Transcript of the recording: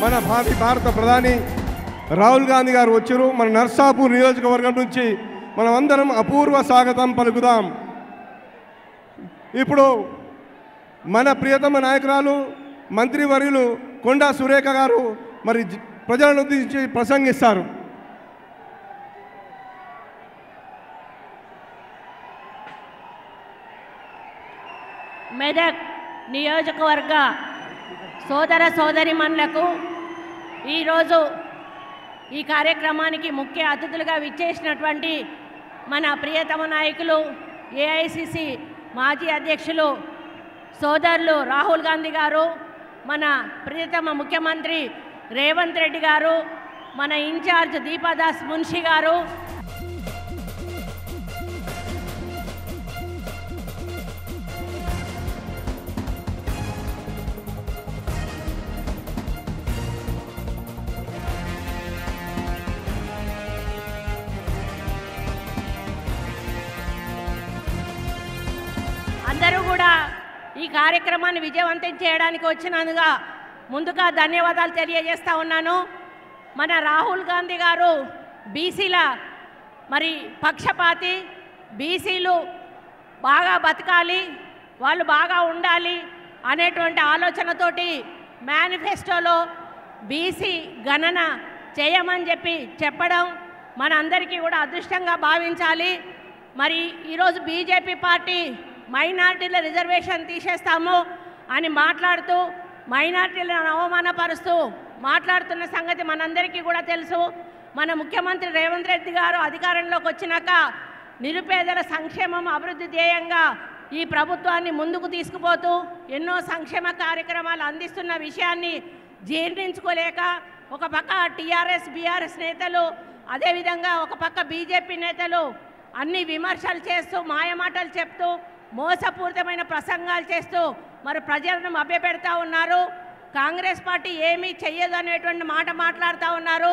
మన భారత ప్రధాని రాహుల్ గాంధీ గారు వచ్చారు. మన నర్సాపూర్ నియోజకవర్గం నుంచి మనం అందరం అపూర్వ స్వాగతం పలుకుదాం. ఇప్పుడు మన ప్రియతమ నాయకురాలు మంత్రివర్యులు కొండా సురేఖ గారు మరి ప్రజలను ఉద్దేశించి ప్రసంగిస్తారు. మెదక్ నియోజకవర్గ సోదర సోదరిమణులకు ఈరోజు ఈ కార్యక్రమానికి ముఖ్య అతిథులుగా విచ్చేసినటువంటి మన ప్రియతమ నాయకులు ఏఐసిసి మాజీ అధ్యక్షులు సోదరులు రాహుల్ గాంధీ గారు, మన ప్రియతమ ముఖ్యమంత్రి రేవంత్ రెడ్డి గారు, మన ఇన్ఛార్జ్ దీపాదాస్ మున్షి గారు, అందరూ కూడా ఈ కార్యక్రమాన్ని విజయవంతం చేయడానికి వచ్చినందుగా ముందుగా ధన్యవాదాలు తెలియజేస్తా ఉన్నాను. మన రాహుల్ గాంధీ గారు బీసీల మరి పక్షపాతి, బీసీలు బాగా బతకాలి, వాళ్ళు బాగా ఉండాలి అనేటువంటి ఆలోచనతోటి మేనిఫెస్టోలో బీసీ గణన చేయమని చెప్పడం మనందరికీ కూడా అదృష్టంగా భావించాలి. మరి ఈరోజు బీజేపీ పార్టీ మైనార్టీల రిజర్వేషన్ తీసేస్తాము అని మాట్లాడుతూ మైనార్టీలను అవమానపరుస్తూ మాట్లాడుతున్న సంగతి మనందరికీ కూడా తెలుసు. మన ముఖ్యమంత్రి రేవంత్ రెడ్డి గారు అధికారంలోకి వచ్చినాక నిరుపేదల సంక్షేమం అభివృద్ధి ధ్యేయంగా ఈ ప్రభుత్వాన్ని ముందుకు తీసుకుపోతూ ఎన్నో సంక్షేమ కార్యక్రమాలు అందిస్తున్న విషయాన్ని జీర్ణించుకోలేక ఒక పక్క టీఆర్ఎస్ బీఆర్ఎస్ నేతలు, అదేవిధంగా ఒక పక్క బీజేపీ నేతలు అన్ని విమర్శలు చేస్తూ మాయమాటలు చెప్తూ మోసపూరితమైన ప్రసంగాలు చేస్తూ మరి ప్రజలను మభ్యపెడతా ఉన్నారు. కాంగ్రెస్ పార్టీ ఏమీ చెయ్యదు అనేటువంటి మాట మాట్లాడుతూ ఉన్నారు.